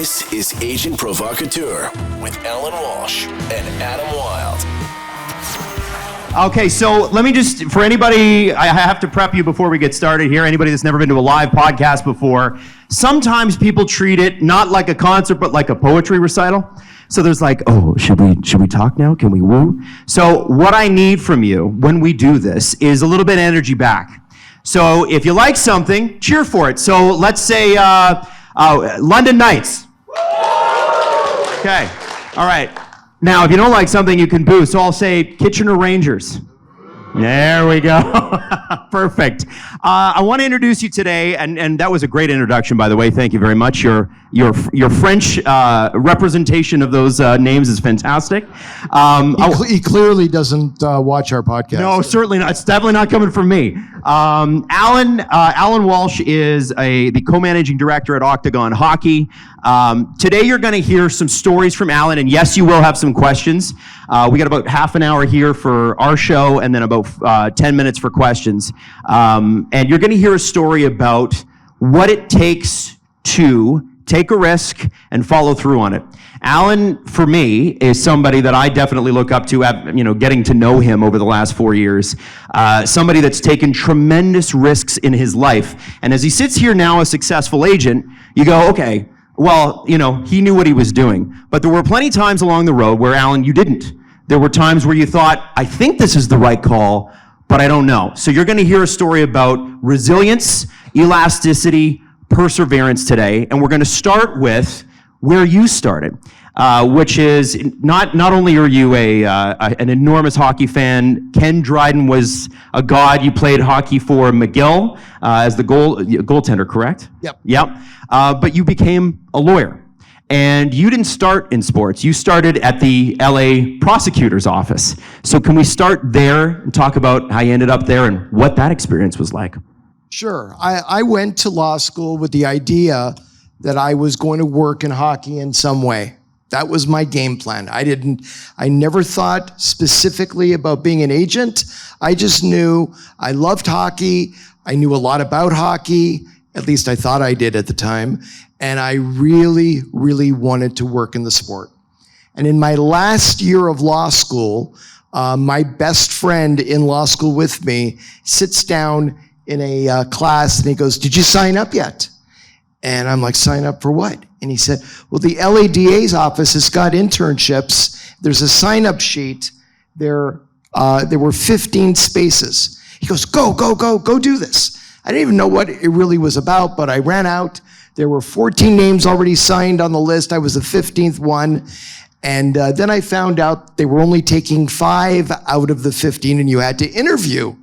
This is Agent Provocateur with Allan Walsh and Adam Wylde. Okay, so let me just, for anybody, I have to prep you before we get started here, anybody that's never been to a live podcast before, sometimes people treat it not like a concert, but like a poetry recital. So there's like, oh, should we talk now? Can we woo? So what I need from you when we do this is a little bit of energy back. So if you like something, cheer for it. So let's say London Knights. Okay, all right. Now, if you don't like something, you can boo. So I'll say Kitchener Rangers. There we go. Perfect. I want to introduce you today, and that was a great introduction, by the way. Thank you very much. Your French representation of those names is fantastic. He clearly doesn't watch our podcast. No, certainly not. It's definitely not coming from me. Allan Walsh is the co-managing director at Octagon Hockey. Today you're going to hear some stories from Allan, and yes, you will have some questions. We got about half an hour here for our show, and then about 10 minutes for questions. And you're going to hear a story about what it takes to take a risk and follow through on it. Allan, for me, is somebody that I definitely look up to, getting to know him over the last 4 years. Somebody that's taken tremendous risks in his life. And as he sits here now, a successful agent, you go, okay, well, he knew what he was doing. But there were plenty of times along the road where, Allan, you didn't. There were times where you thought, I think this is the right call, but I don't know. So you're going to hear a story about resilience, elasticity, perseverance today. And we're going to start with where you started, which is not only are you an enormous hockey fan. Ken Dryden was a god. You played hockey for McGill as the goaltender, correct? Yep. But you became a lawyer. And you didn't start in sports. You started at the LA prosecutor's office. So can we start there and talk about how you ended up there and what that experience was like? Sure. I went to law school with the idea that I was going to work in hockey in some way. That was my game plan. I never thought specifically about being an agent. I just knew I loved hockey. I knew a lot about hockey. At least I thought I did at the time. And I really, really wanted to work in the sport. And in my last year of law school, my best friend in law school with me sits down in a class and he goes, "Did you sign up yet?" And I'm like, "Sign up for what?" And he said, "Well, the LADA's office has got internships. There's a sign-up sheet. There were 15 spaces." He goes, go do this. I didn't even know what it really was about, but I ran out. There were 14 names already signed on the list. I was the 15th one. And then I found out they were only taking 5 out of the 15, and you had to interview.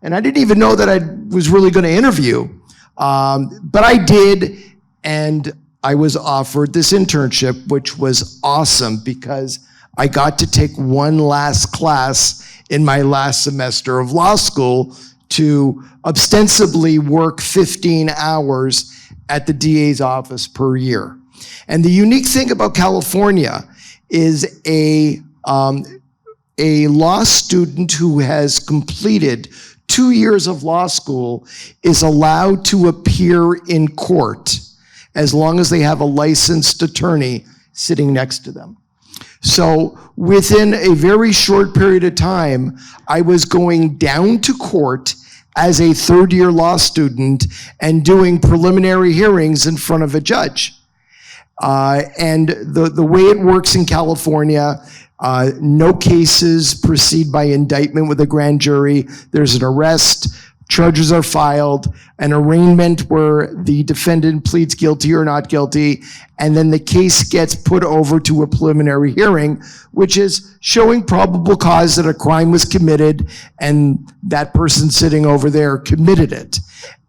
And I didn't even know that I was really going to interview. But I did, and I was offered this internship, which was awesome because I got to take one last class in my last semester of law school to ostensibly work 15 hours at the DA's office per year. And the unique thing about California is a law student who has completed 2 years of law school is allowed to appear in court as long as they have a licensed attorney sitting next to them. So within a very short period of time, I was going down to court as a third-year law student and doing preliminary hearings in front of a judge. And the way it works in California, no cases proceed by indictment with a grand jury. There's an arrest, charges are filed, an arraignment where the defendant pleads guilty or not guilty, and then the case gets put over to a preliminary hearing, which is showing probable cause that a crime was committed and that person sitting over there committed it.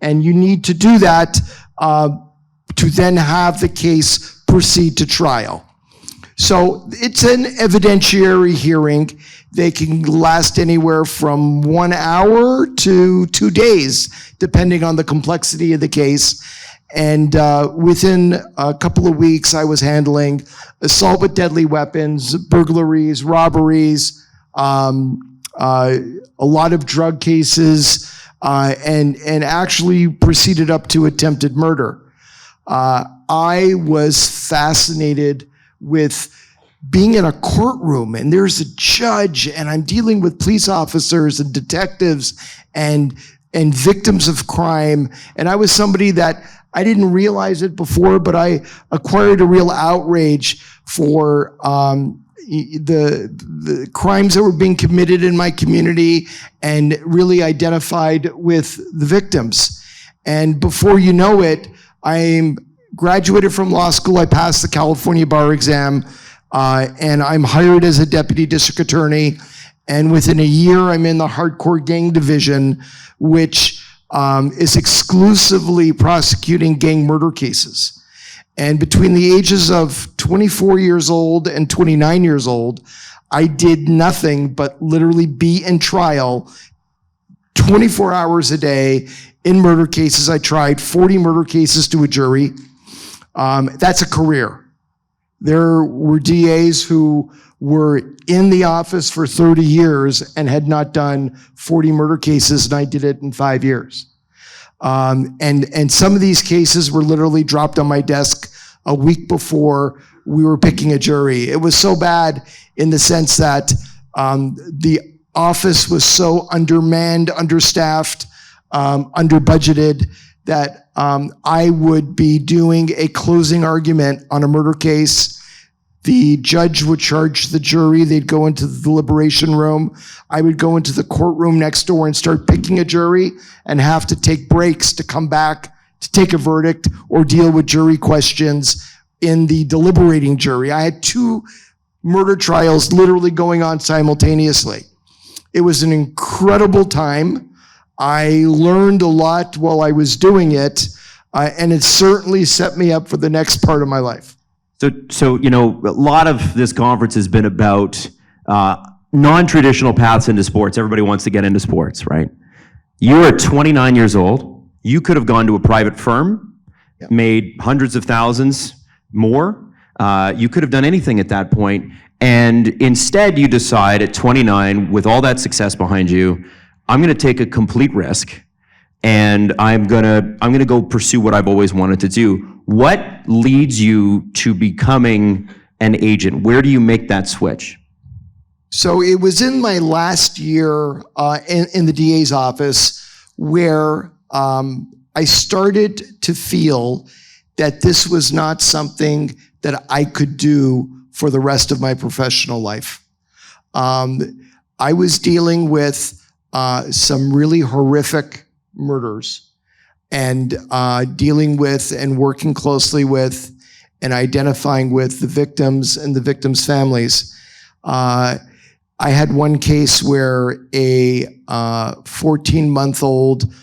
And you need to do that to then have the case proceed to trial. So it's an evidentiary hearing. They can last anywhere from 1 hour to 2 days, depending on the complexity of the case. And within a couple of weeks, I was handling assault with deadly weapons, burglaries, robberies, a lot of drug cases, and actually proceeded up to attempted murder. I was fascinated with being in a courtroom, and there's a judge, and I'm dealing with police officers and detectives and victims of crime. And I was somebody that I didn't realize it before, but I acquired a real outrage for the crimes that were being committed in my community, and really identified with the victims. And before you know it, I graduated from law school. I passed the California bar exam, and I'm hired as a deputy district attorney. And within a year, I'm in the hardcore gang division, which is exclusively prosecuting gang murder cases. And between the ages of 24 years old and 29 years old, I did nothing but literally be in trial 24 hours a day in murder cases. I tried 40 murder cases to a jury. That's a career. There were DAs who were in the office for 30 years and had not done 40 murder cases, and I did it in 5 years. And some of these cases were literally dropped on my desk a week before we were picking a jury. It was so bad in the sense that the office was so undermanned, understaffed, under-budgeted, that I would be doing a closing argument on a murder case. The judge would charge the jury. They'd go into the deliberation room. I would go into the courtroom next door and start picking a jury and have to take breaks to come back to take a verdict or deal with jury questions in the deliberating jury. I had 2 murder trials literally going on simultaneously. It was an incredible time. I learned a lot while I was doing it, and it certainly set me up for the next part of my life. So a lot of this conference has been about non-traditional paths into sports. Everybody wants to get into sports, right? You are 29 years old. You could have gone to a private firm, made hundreds of thousands more. You could have done anything at that point. And instead, you decide at 29, with all that success behind you, I'm going to take a complete risk, and I'm gonna go pursue what I've always wanted to do. What leads you to becoming an agent? Where do you make that switch? So it was in my last year in the DA's office where I started to feel that this was not something that I could do for the rest of my professional life. I was dealing with some really horrific murders, and dealing with and working closely with and identifying with the victims and the victims' families. I had one case where a 14-month-old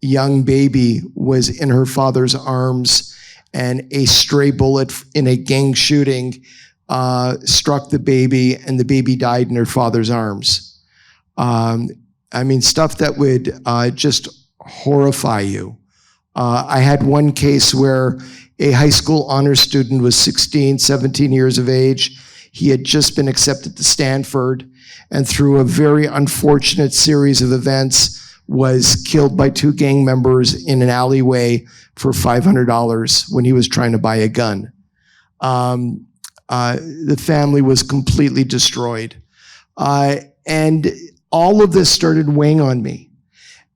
young baby was in her father's arms, and a stray bullet in a gang shooting struck the baby, and the baby died in her father's arms. Stuff that would just horrify you. I had one case where a high school honors student was 16, 17 years of age. He had just been accepted to Stanford, and through a very unfortunate series of events, was killed by 2 gang members in an alleyway for $500 when he was trying to buy a gun. The family was completely destroyed. And all of this started weighing on me.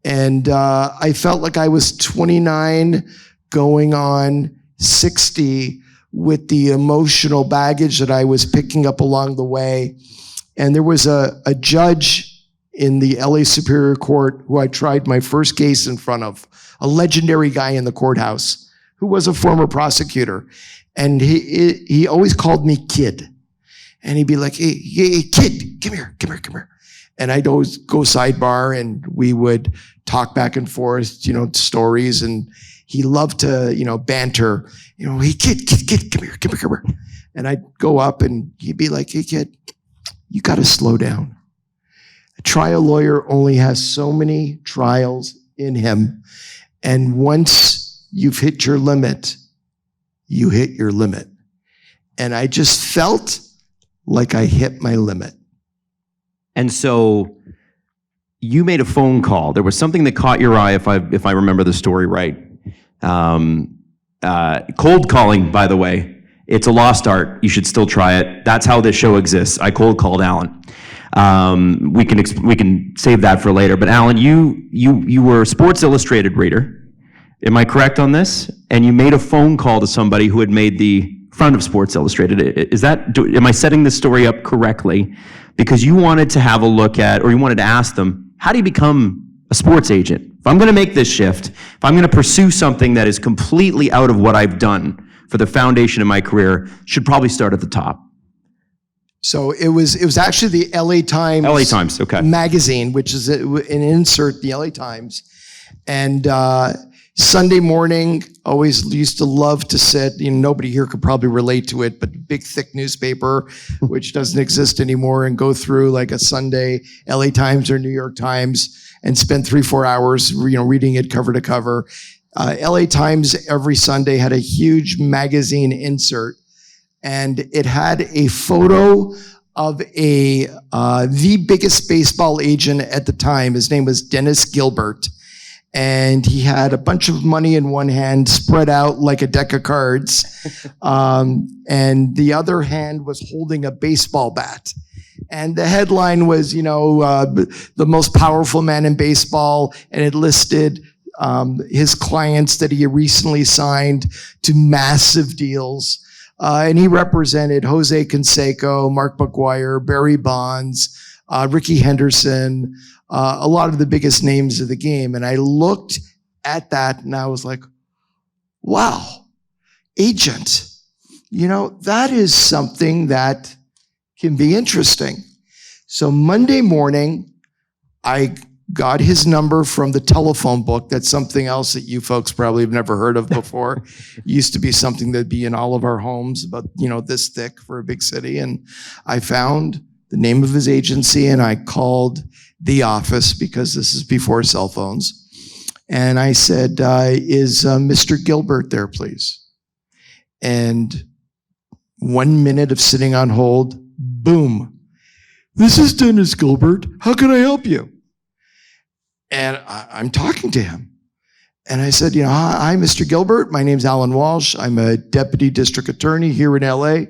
And I felt like I was 29 going on 60 with the emotional baggage that I was picking up along the way. And there was a judge in the LA Superior Court who I tried my first case in front of, a legendary guy in the courthouse who was a former prosecutor. And he always called me kid. And he'd be like, hey, kid, come here. And I'd always go sidebar, and we would talk back and forth, stories. And he loved to, banter, hey, kid, come here. And I'd go up, and he'd be like, hey, kid, you got to slow down. A trial lawyer only has so many trials in him. And once you've hit your limit, you hit your limit. And I just felt like I hit my limit. And so you made a phone call. There was something that caught your eye, if I remember the story right. Cold calling, by the way, it's a lost art. You should still try it. That's how this show exists. I cold called Allan. We can save that for later. But Allan, you were a Sports Illustrated reader. Am I correct on this? And you made a phone call to somebody who had made the front of Sports Illustrated. Am I setting this story up correctly? Because you wanted to have a look at, or you wanted to ask them, how do you become a sports agent? If I'm going to make this shift, if I'm going to pursue something that is completely out of what I've done for the foundation of my career, should probably start at the top. So it was actually the LA Times. Okay. Magazine, which is an insert, the LA Times. And Sunday morning, always used to love to sit, nobody here could probably relate to it, but big thick newspaper, which doesn't exist anymore, and go through like a Sunday LA Times or New York Times and spend 3-4 hours, reading it cover to cover. LA Times every Sunday had a huge magazine insert, and it had a photo of the biggest baseball agent at the time. His name was Dennis Gilbert. And he had a bunch of money in one hand spread out like a deck of cards. And the other hand was holding a baseball bat. And the headline was, the most powerful man in baseball. And it listed his clients that he recently signed to massive deals. And he represented Jose Canseco, Mark McGuire, Barry Bonds, Ricky Henderson, a lot of the biggest names of the game. And I looked at that and I was like, wow, agent, that is something that can be interesting. So Monday morning, I got his number from the telephone book. That's something else that you folks probably have never heard of before. It used to be something that'd be in all of our homes, about, this thick for a big city. And I found the name of his agency and I called the office, because this is before cell phones. And I said, is Mr. Gilbert there, please? And 1 minute of sitting on hold, boom. This is Dennis Gilbert. How can I help you? And I'm talking to him. And I said, hi, Mr. Gilbert. My name's Allan Walsh. I'm a deputy district attorney here in LA.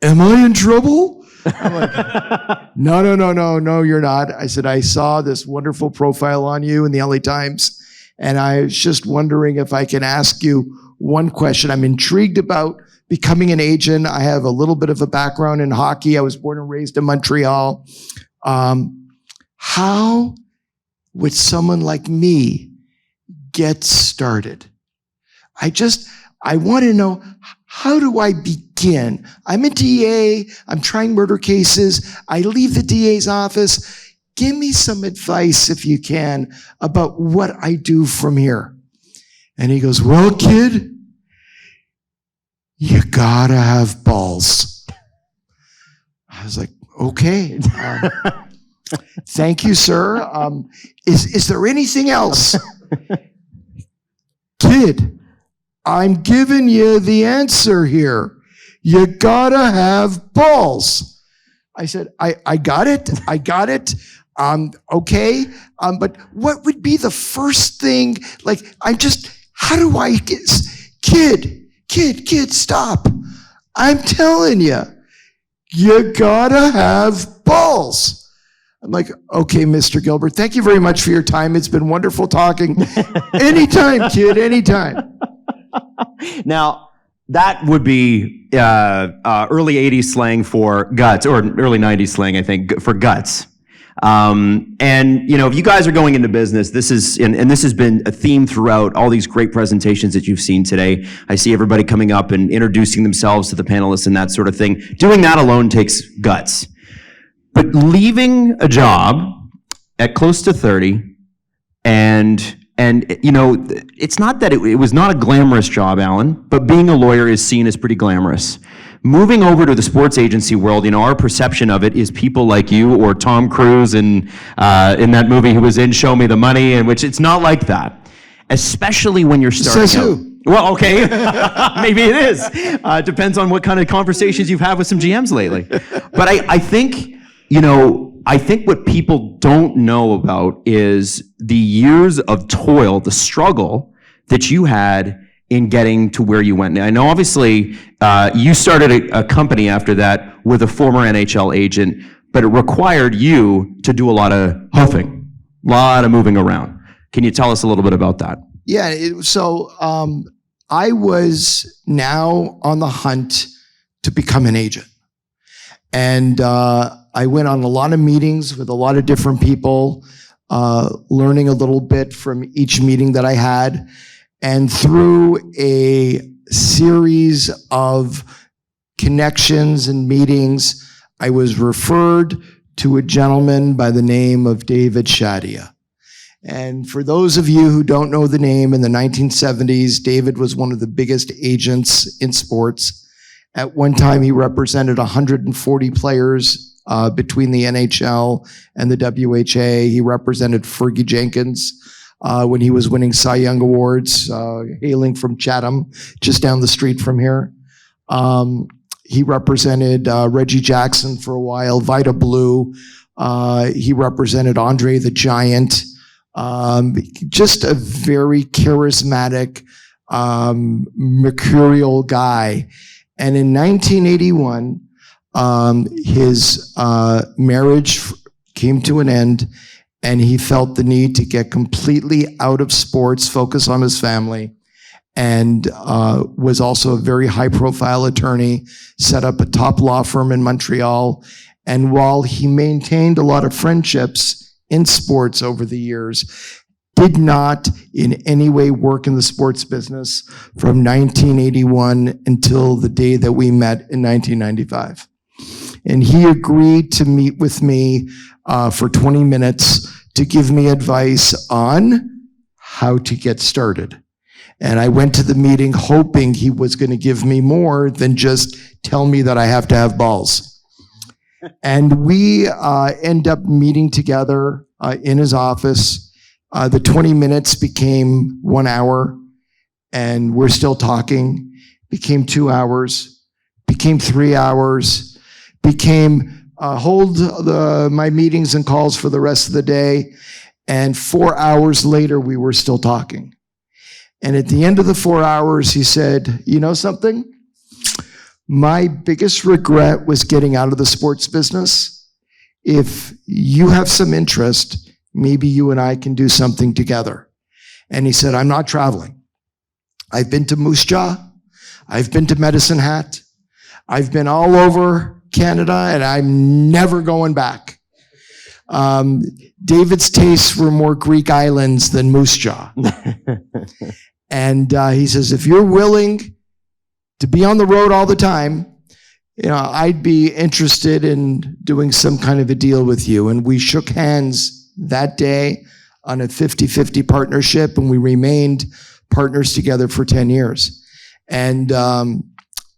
Am I in trouble? I'm like, no, you're not. I said, I saw this wonderful profile on you in the LA Times, and I was just wondering if I can ask you one question. I'm intrigued about becoming an agent. I have a little bit of a background in hockey. I was born and raised in Montreal. How would someone like me get started? I want to know, how do I begin? I'm a DA. I'm trying murder cases. I leave the DA's office. Give me some advice, if you can, about what I do from here. And he goes, well, kid, you gotta have balls. I was like, okay. Thank you, sir. Is there anything else? Kid, I'm giving you the answer here. You gotta have balls. I said, I got it. Okay. But what would be the first thing? How do I get, kid, stop. I'm telling you, you gotta have balls. I'm like, okay, Mr. Gilbert, thank you very much for your time. It's been wonderful talking. Anytime, kid, anytime. Now, that would be early 80s slang for guts, or early 90s slang, I think, for guts. If you guys are going into business, this is, and this has been a theme throughout all these great presentations that you've seen today. I see everybody coming up and introducing themselves to the panelists and that sort of thing. Doing that alone takes guts. But leaving a job at close to 30 and it's not that it was not a glamorous job, Allan, but being a lawyer is seen as pretty glamorous. Moving over to the sports agency world, our perception of it is people like you or Tom Cruise in that movie who was in Show Me the Money, in which it's not like that. Especially when you're starting Says out. who? Well, okay, maybe it is. Depends on what kind of conversations you've had with some GMs lately. But I think, I think what people don't know about is the years of toil, the struggle that you had in getting to where you went? Now, I know obviously you started a company after that with a former NHL agent, but it required you to do a lot of hoofing, a lot of moving around. Can you tell us a little bit about that? Yeah, I was now on the hunt to become an agent. And I went on a lot of meetings with a lot of different people, learning a little bit from each meeting that I had. And through a series of connections and meetings, I was referred to a gentleman by the name of David Shadia. And for those of you who don't know the name, in the 1970s, David was one of the biggest agents in sports. At one time, he represented 140 players between the NHL and the WHA. He represented Fergie Jenkins when he was winning Cy Young Awards, hailing from Chatham, just down the street from here. He represented Reggie Jackson for a while, Vida Blue. He represented Andre the Giant. Just a very charismatic, mercurial guy. And in 1981, his marriage came to an end, and he felt the need to get completely out of sports, focus on his family, and was also a very high-profile attorney, set up a top law firm in Montreal. And while he maintained a lot of friendships in sports over the years, did not in any way work in the sports business from 1981 until the day that we met in 1995. And he agreed to meet with me for 20 minutes to give me advice on how to get started. And I went to the meeting hoping he was going to give me more than just tell me that I have to have balls. And we end up meeting together in his office. The 20 minutes became 1 hour, and we're still talking. Became 2 hours, became 3 hours, became hold my meetings and calls for the rest of the day. And 4 hours later, we were still talking. And at the end of the 4 hours, he said, "You know something? My biggest regret was getting out of the sports business. If you have some interest, maybe you and I can do something together." And he said, "I'm not traveling. I've been to Moose Jaw. I've been to Medicine Hat. I've been all over Canada, and I'm never going back." David's tastes were more Greek islands than Moose Jaw. And he says, "If you're willing to be on the road all the time, I'd be interested in doing some kind of a deal with you." And we shook hands that day on a 50-50 partnership, and we remained partners together for 10 years. And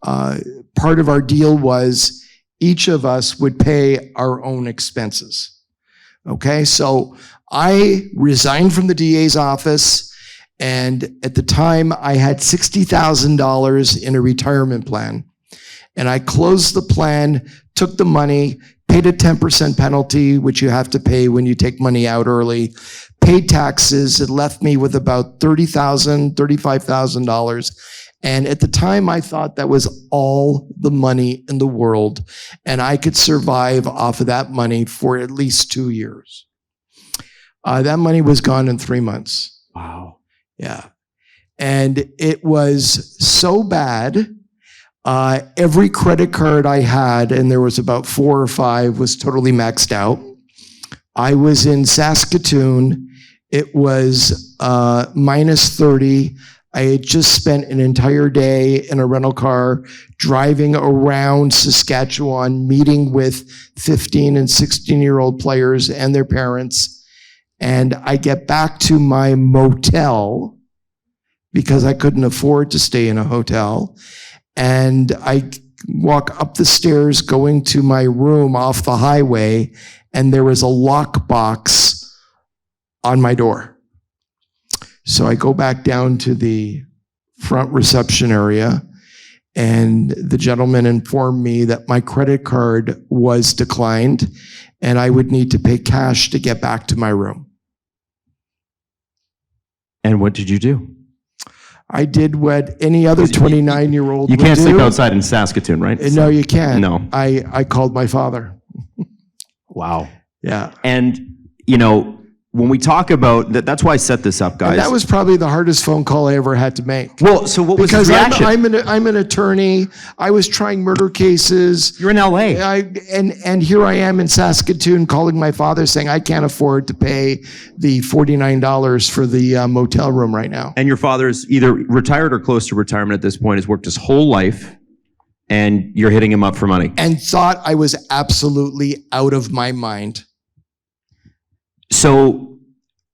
part of our deal was each of us would pay our own expenses. Okay, so I resigned from the DA's office, and at the time I had $60,000 in a retirement plan. And I closed the plan, took the money, paid a 10% penalty, which you have to pay when you take money out early, paid taxes. It left me with about $30,000, $35,000. And at the time, I thought that was all the money in the world, and I could survive off of that money for at least 2 years. That money was gone in 3 months. Wow. Yeah. And it was so bad. Every credit card I had, and there was about 4 or 5, was totally maxed out. I was in Saskatoon. It was minus 30. I had just spent an entire day in a rental car driving around Saskatchewan, meeting with 15 and 16-year-old players and their parents. And I get back to my motel because I couldn't afford to stay in a hotel. And I walk up the stairs going to my room off the highway, and there was a lockbox on my door. So I go back down to the front reception area, and the gentleman informed me that my credit card was declined and I would need to pay cash to get back to my room. And what did you do? I did what any other 29-year-old You would can't do. sleep outside in Saskatoon, right? No, you can't. No. I called my father. Wow. Yeah. And, you know, when we talk about that, that's why I set this up, guys. And that was probably the hardest phone call I ever had to make. Well, so what was his Because reaction? I'm an attorney. I was trying murder cases. You're in LA. And here I am in Saskatoon calling my father saying I can't afford to pay the $49 for the motel room right now. And your father's either retired or close to retirement at this point, has worked his whole life, and you're hitting him up for money. And thought I was absolutely out of my mind. So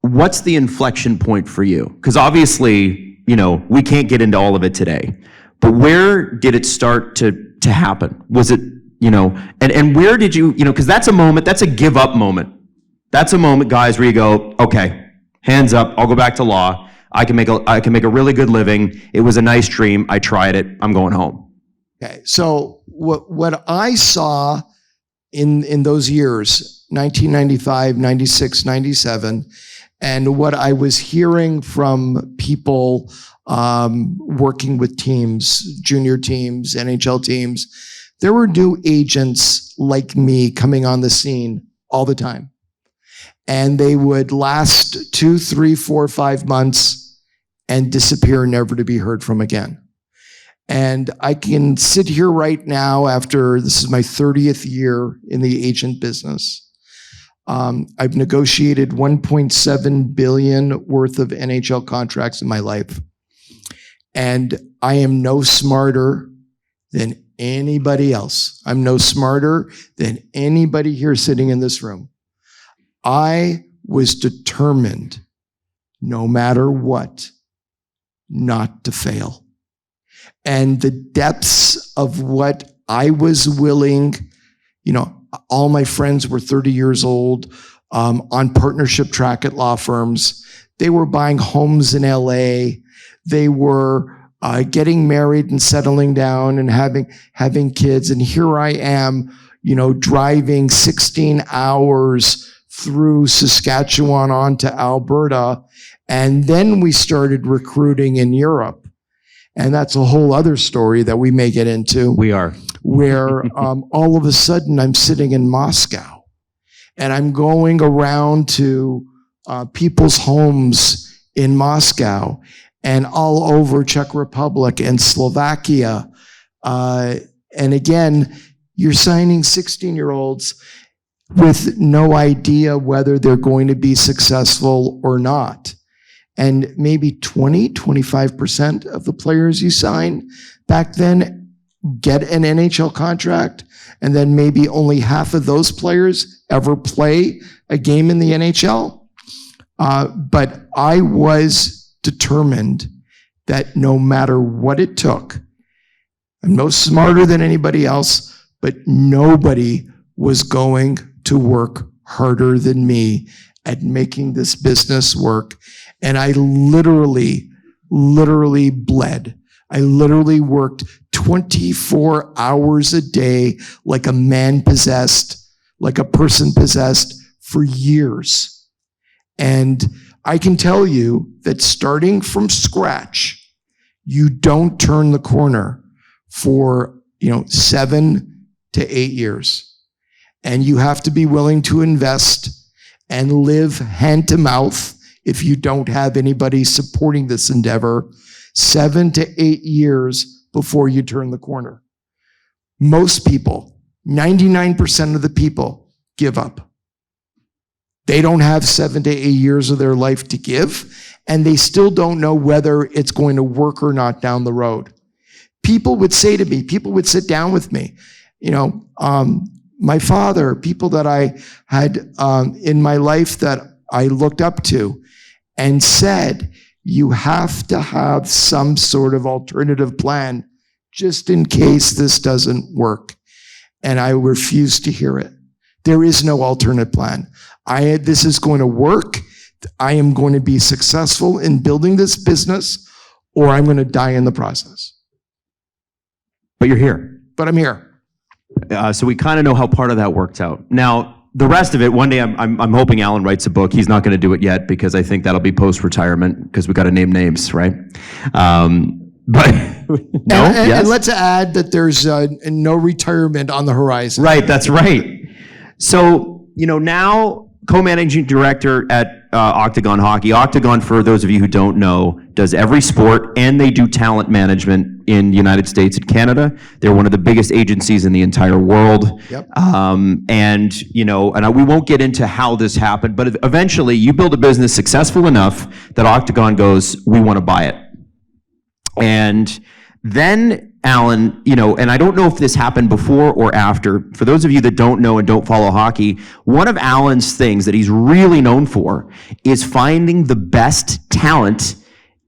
what's the inflection point for you? Because obviously, you know, we can't get into all of it today, but where did it start to happen? Was it, you know, and where did you know, because that's a moment, that's a give up moment. That's a moment, guys, where you go, okay, hands up, I'll go back to law. I can make a really good living. It was a nice dream. I tried it. I'm going home. Okay. So what I saw in those years, 1995, 96, 97, and what I was hearing from people working with teams, junior teams, NHL teams, there were new agents like me coming on the scene all the time. And they would last 2, 3, 4, 5 months and disappear, never to be heard from again. And I can sit here right now after, this is my 30th year in the agent business. I've negotiated $1.7 billion worth of NHL contracts in my life. And I am no smarter than anybody else. I'm no smarter than anybody here sitting in this room. I was determined, no matter what, not to fail. And the depths of what I was willing, you know, all my friends were 30 years old, on partnership track at law firms. They were buying homes in LA. They were getting married and settling down and having kids. And here I am, you know, driving 16 hours through Saskatchewan onto Alberta. And then we started recruiting in Europe. And that's a whole other story that we may get into. We are. Where all of a sudden I'm sitting in Moscow and I'm going around to people's homes in Moscow and all over Czech Republic and Slovakia. And again, you're signing 16-year-olds with no idea whether they're going to be successful or not. And maybe 20, 25% of the players you sign back then get an NHL contract, and then maybe only half of those players ever play a game in the NHL. But I was determined that no matter what it took, I'm no smarter than anybody else, but nobody was going to work harder than me at making this business work. And I literally bled. I literally worked 24 hours a day like a man possessed, like a person possessed for years. And I can tell you that starting from scratch, you don't turn the corner for, 7 to 8 years. And you have to be willing to invest and live hand to mouth if you don't have anybody supporting this endeavor, 7 to 8 years before you turn the corner. Most people, 99% of the people, give up. They don't have 7 to 8 years of their life to give, and they still don't know whether it's going to work or not down the road. People would say to me, people would sit down with me, my father, people that I had in my life that I looked up to, and said, you have to have some sort of alternative plan just in case this doesn't work. And I refused to hear it. There is no alternate plan. This is going to work. I am going to be successful in building this business, or I'm going to die in the process. But you're here. But I'm here. So we kind of know how part of that worked out. Now, the rest of it, one day I'm hoping Allan writes a book. He's not going to do it yet because I think that'll be post-retirement because we got to name names, right? But no, yes. And let's add that there's no retirement on the horizon. Right, that's right. So, now co-managing director at Octagon Hockey. Octagon, for those of you who don't know, does every sport, and they do talent management in the United States and Canada. They're one of the biggest agencies in the entire world. Yep. And we won't get into how this happened, but eventually you build a business successful enough that Octagon goes, we want to buy it. And then Allan, and I don't know if this happened before or after. For those of you that don't know and don't follow hockey, one of Allan's things that he's really known for is finding the best talent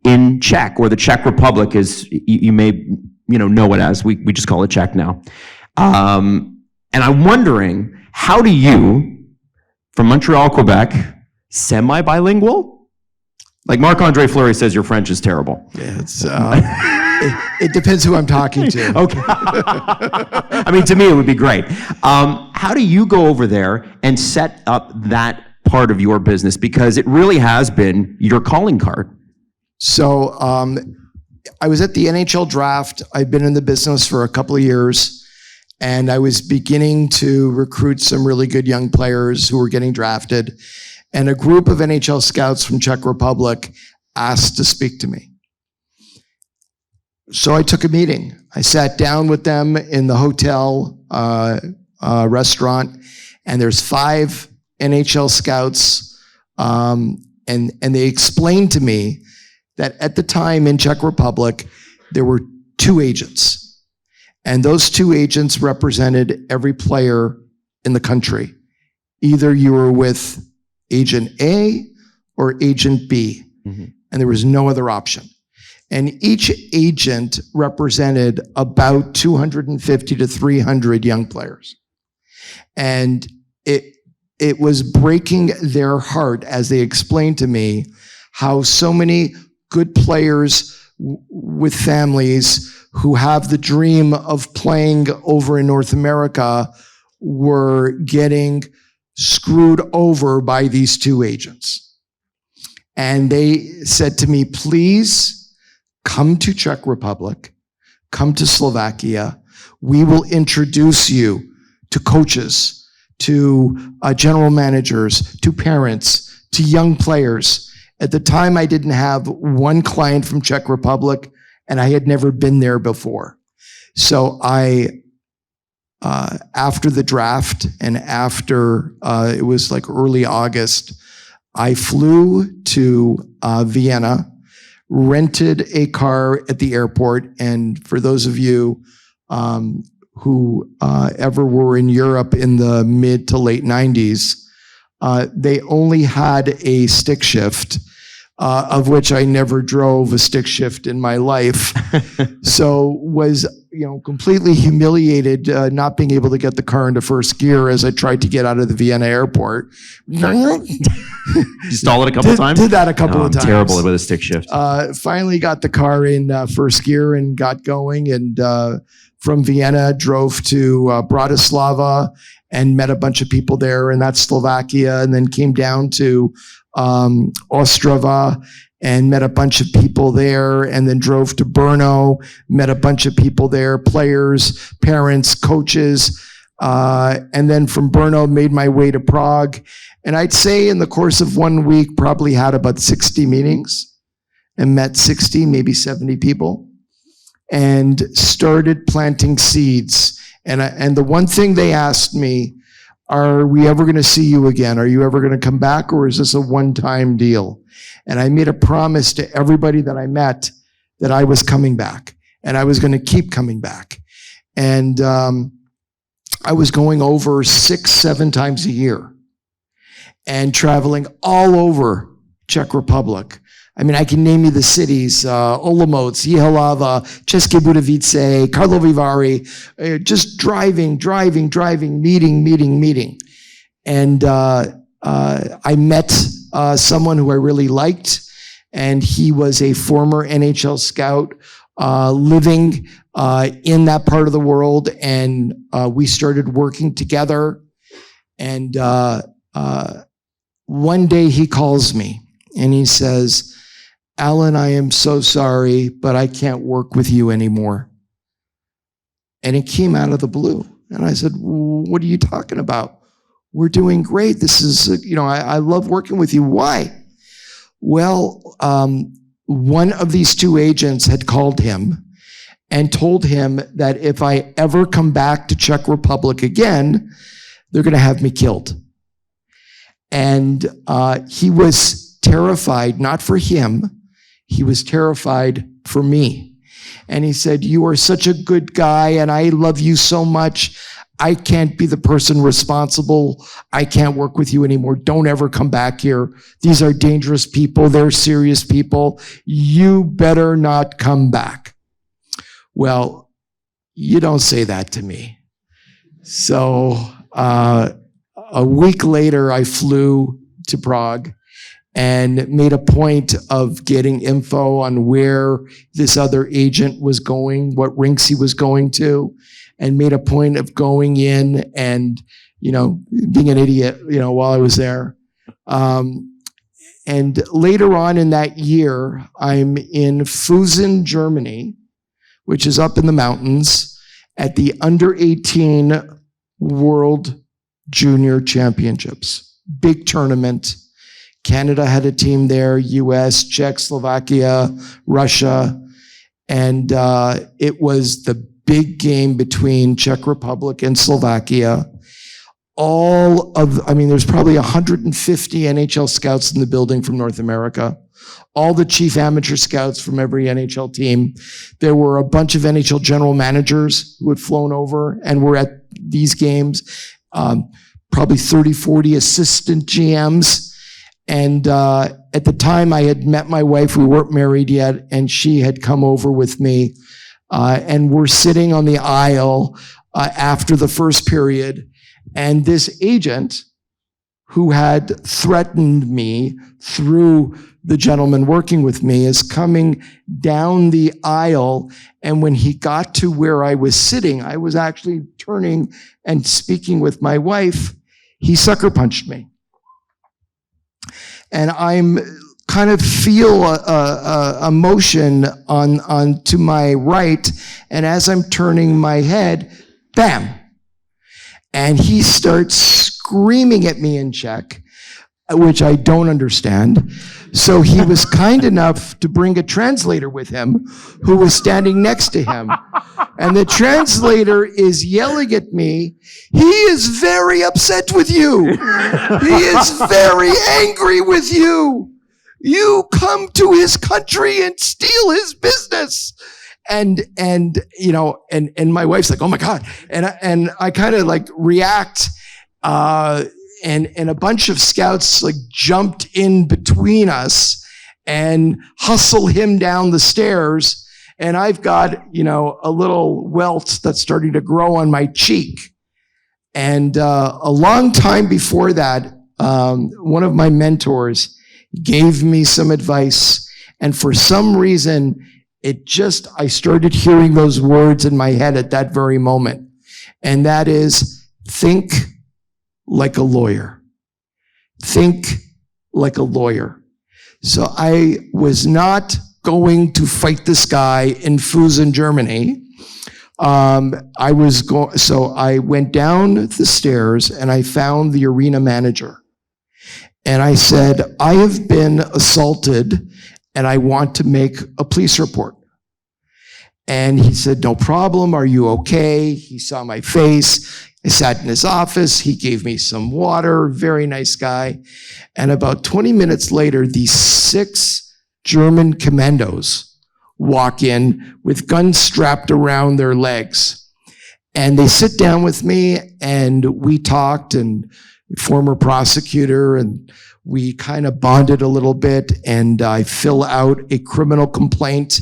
in Czech, or the Czech Republic, as you may know it as. We just call it Czech now. And I'm wondering, how do you, from Montreal, Quebec, semi-bilingual? Like Marc-Andre Fleury says your French is terrible. Yeah, it's... It depends who I'm talking to. Okay. I mean, to me, it would be great. How do you go over there and set up that part of your business? Because it really has been your calling card. So I was at the NHL draft. I've been in the business for a couple of years, and I was beginning to recruit some really good young players who were getting drafted. And a group of NHL scouts from Czech Republic asked to speak to me. So I took a meeting. I sat down with them in the hotel restaurant, and there's 5 NHL scouts, and they explained to me that at the time in Czech Republic, there were 2 agents, and those 2 agents represented every player in the country. Either you were with Agent A or Agent B, and there was no other option. And each agent represented about 250 to 300 young players. And it was breaking their heart as they explained to me how so many good players with families who have the dream of playing over in North America were getting screwed over by these 2 agents. And they said to me, please, come to Czech Republic, come to Slovakia. We will introduce you to coaches, to general managers, to parents, to young players. At the time, I didn't have one client from Czech Republic, and I had never been there before. So after the draft and after it was like early August, I flew to Vienna, rented a car at the airport. And for those of you who ever were in Europe in the mid to late 90s, they only had a stick shift, of which I never drove a stick shift in my life. So was completely humiliated not being able to get the car into first gear as I tried to get out of the Vienna airport. You stall it a couple times? Did that a couple of times. I'm terrible with a stick shift. Finally got the car in first gear and got going, and from Vienna drove to Bratislava and met a bunch of people there, and that's Slovakia, and then came down to Ostrava and met a bunch of people there, and then drove to Brno, met a bunch of people there, players, parents, coaches, and then from Brno made my way to Prague. And I'd say in the course of 1 week, probably had about 60 meetings and met 60, maybe 70 people, and started planting seeds. And the one thing they asked me, are we ever going to see you again? Are you ever going to come back, or is this a one-time deal? And I made a promise to everybody that I met that I was coming back, and I was going to keep coming back. And I was going over 6-7 times a year and traveling all over Czech Republic. I mean, I can name you the cities, Olomouc, Jihlava, České Budějovice, Karlovy Vary, just driving, meeting. And I met someone who I really liked, and he was a former NHL scout living in that part of the world, and we started working together. And one day he calls me and he says, Allan, I am so sorry, but I can't work with you anymore. And it came out of the blue. And I said, what are you talking about? We're doing great. This is, I love working with you. Why? Well, one of these two agents had called him and told him that if I ever come back to Czech Republic again, they're going to have me killed. And he was terrified, not for him, he was terrified for me. And he said, you are such a good guy and I love you so much. I can't be the person responsible. I can't work with you anymore. Don't ever come back here. These are dangerous people. They're serious people. You better not come back. Well, you don't say that to me. So a week later, I flew to Prague and made a point of getting info on where this other agent was going, what rinks he was going to, and made a point of going in and, being an idiot, while I was there. And later on in that year, I'm in Fusen, Germany, which is up in the mountains, at the under 18 World Junior Championships. Big tournament. Canada had a team there, US, Czech, Slovakia, Russia, and it was the big game between Czech Republic and Slovakia. There's probably 150 NHL scouts in the building from North America. All the chief amateur scouts from every NHL team. There were a bunch of NHL general managers who had flown over and were at these games. Probably 30, 40 assistant GMs. And at the time I had met my wife, we weren't married yet, and she had come over with me. And we're sitting on the aisle after the first period. And this agent who had threatened me through the gentleman working with me is coming down the aisle. And when he got to where I was sitting, I was actually turning and speaking with my wife. He sucker punched me. And I'm kind of feel a motion on to my right. And as I'm turning my head, bam. And he starts screaming at me in Czech, which I don't understand. So he was kind enough to bring a translator with him who was standing next to him. And the translator is yelling at me, he is very upset with you. He is very angry with you. You come to his country and steal his business. And my wife's like, oh my God. And I kind of like react, and a bunch of scouts like jumped in between us and hustle him down the stairs. And I've got, a little welt that's starting to grow on my cheek. And a long time before that, one of my mentors gave me some advice. And for some reason, I started hearing those words in my head at that very moment. And that is, think like a lawyer. Think like a lawyer. So I was not going to fight this guy in Fusen, Germany. So I went down the stairs and I found the arena manager. And I said, I have been assaulted and I want to make a police report. And he said, no problem. Are you okay? He saw my face. I sat in his office. He gave me some water. Very nice guy. And about 20 minutes later, these 6 German commandos walk in with guns strapped around their legs. And they sit down with me and we talked, and former prosecutor, and we kind of bonded a little bit, and I fill out a criminal complaint.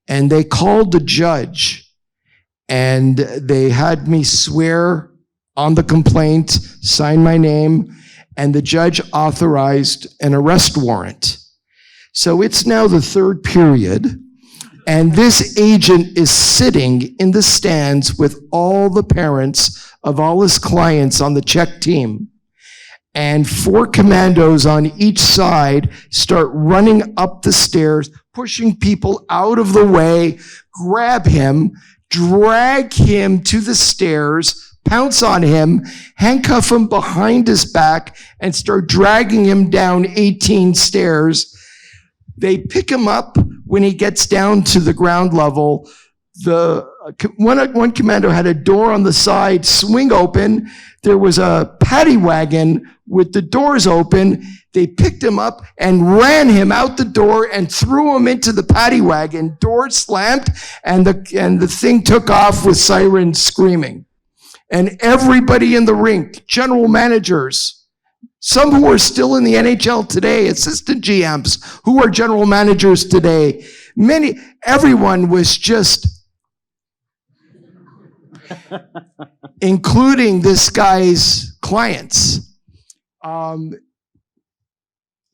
And they called the judge and they had me swear on the complaint, sign my name, and the judge authorized an arrest warrant. So it's now the third period, and this agent is sitting in the stands with all the parents of all his clients on the Czech team. and 4 commandos on each side start running up the stairs, pushing people out of the way, grab him, drag him to the stairs, pounce on him, handcuff him behind his back, and start dragging him down 18 stairs. They pick him up when he gets down to the ground level. One commando had a door on the side swing open. There was a paddy wagon with the doors open. They picked him up and ran him out the door and threw him into the paddy wagon. Door slammed, and the thing took off with sirens screaming. And everybody in the rink, general managers, some who are still in the NHL today, assistant GMs who are general managers today, everyone was just, including this guy's clients.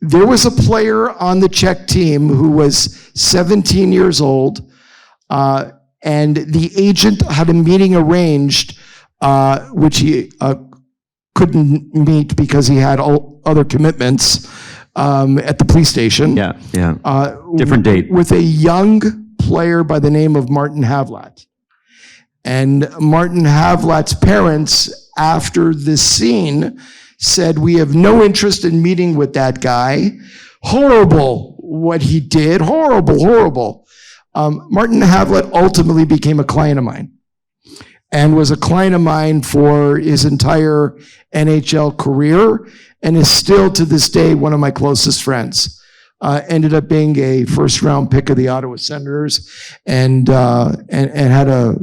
There was a player on the Czech team who was 17 years old, and the agent had a meeting arranged, which he couldn't meet because he had other commitments at the police station. Different date. With a young player by the name of Martin Havlat. And Martin Havlat's parents, after this scene, said, "We have no interest in meeting with that guy. Horrible what he did. Horrible. Martin Havlat ultimately became a client of mine and was a client of mine for his entire NHL career and is still to this day one of my closest friends. Ended up being a first-round pick of the Ottawa Senators and had a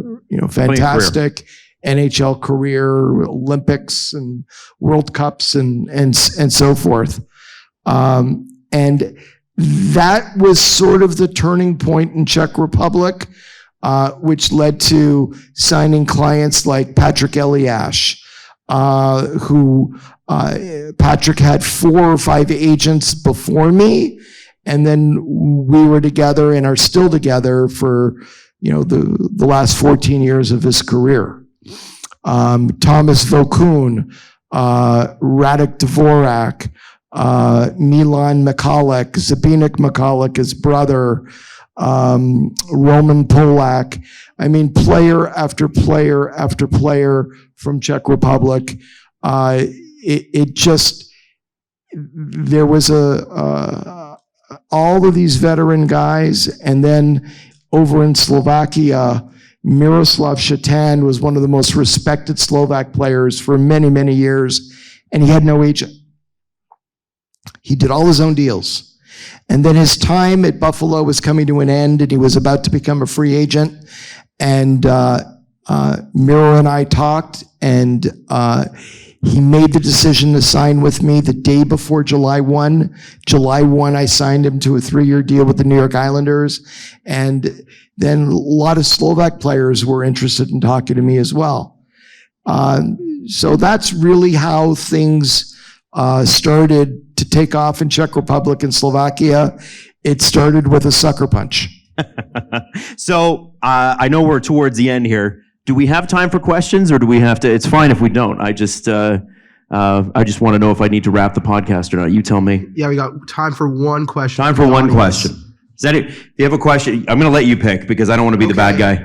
fantastic NHL career, Olympics and World Cups and so forth. And that was sort of the turning point in Czech Republic, which led to signing clients like Patrick Eliash, who Patrick had 4 or 5 agents before me, and then we were together and are still together for the last 14 years of his career. Thomas Vokun, Radek Dvorak, Milan Michalik, Zbigniew Michalik, his brother, Roman Polak. I mean, player after player after player from Czech Republic. There was all of these veteran guys, and then over in Slovakia, Miroslav Shatan was one of the most respected Slovak players for many, many years, and he had no agent. He did all his own deals. And then his time at Buffalo was coming to an end, and he was about to become a free agent. And Miro and I talked, and he made the decision to sign with me the day before July 1. July 1, I signed him to a 3-year deal with the New York Islanders. And then a lot of Slovak players were interested in talking to me as well. So that's really how things started to take off in Czech Republic and Slovakia. It started with a sucker punch. So I know we're towards the end here. Do we have time for questions, or do we have to? It's fine if we don't. I just want to know if I need to wrap the podcast or not. You tell me. Yeah, we got time for one question. Time for one question. Is that it? If you have a question, I'm going to let you pick because I don't want to be the bad guy.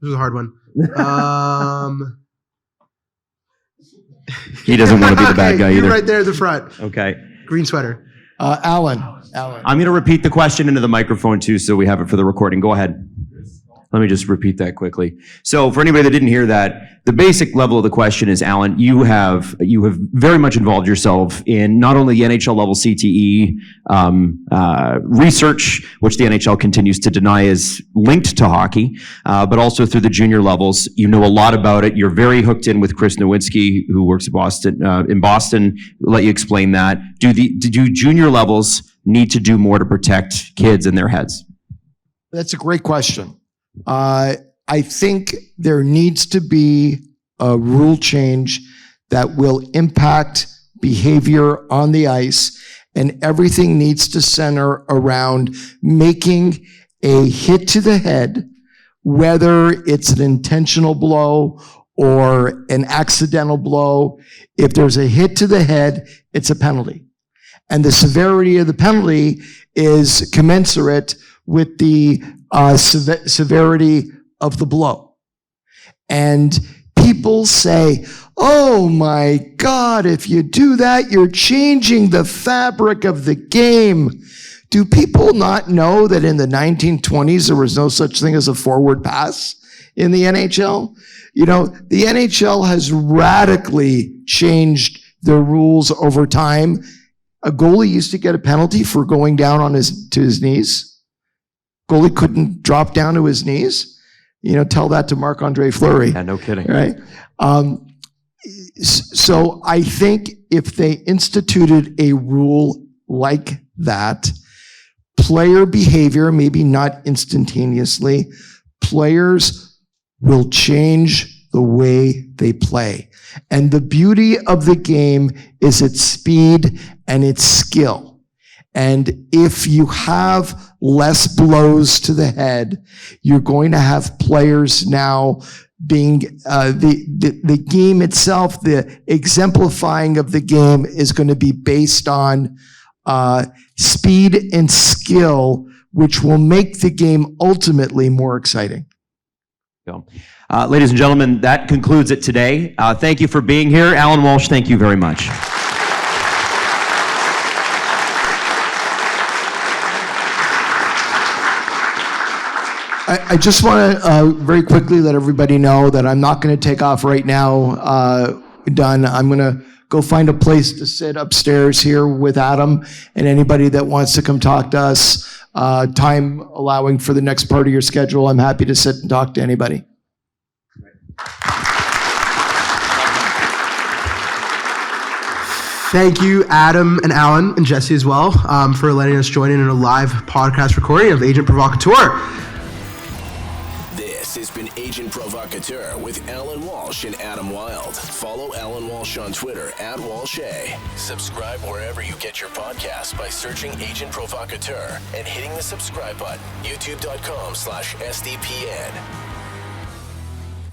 This is a hard one. He doesn't want to be the bad guy either. You're right there at the front. Okay. Green sweater. Allan. I'm going to repeat the question into the microphone too, so we have it for the recording. Go ahead. Let me just repeat that quickly. So for anybody that didn't hear that, the basic level of the question is, Allan, you have very much involved yourself in not only the NHL level CTE research, which the NHL continues to deny is linked to hockey, but also through the junior levels. You know a lot about it. You're very hooked in with Chris Nowinski, who works in Boston. Let you explain that. Do junior levels need to do more to protect kids and their heads? That's a great question. I think there needs to be a rule change that will impact behavior on the ice, and everything needs to center around making a hit to the head, whether it's an intentional blow or an accidental blow. If there's a hit to the head, it's a penalty. And the severity of the penalty is commensurate with the severity of the blow. And people say, oh my God, if you do that, you're changing the fabric of the game. Do people not know that in the 1920s, there was no such thing as a forward pass in the NHL? You know, the NHL has radically changed their rules over time. A goalie used to get a penalty for going down on to his knees. Goalie couldn't drop down to his knees. You know, tell that to Marc-Andre Fleury. Yeah, no kidding. Right? So I think if they instituted a rule like that, player behavior, maybe not instantaneously, players will change the way they play. And the beauty of the game is its speed and its skill. And if you have less blows to the head, you're going to have players now being, the game itself, the exemplifying of the game is going to be based on speed and skill, which will make the game ultimately more exciting. Ladies and gentlemen, that concludes it today. Thank you for being here. Allan Walsh, thank you very much. I just want to very quickly let everybody know that I'm not going to take off right now. Done. I'm going to go find a place to sit upstairs here with Adam and anybody that wants to come talk to us. Time allowing for the next part of your schedule, I'm happy to sit and talk to anybody. Thank you, Adam and Allan and Jesse as well, for letting us join in a live podcast recording of Agent Provocateur. This has been Agent Provocateur with Allan Walsh and Adam Wylde. Follow Allan Walsh on Twitter @WalshA. Subscribe wherever you get your podcasts by searching Agent Provocateur and hitting the subscribe button. YouTube.com/SDPN.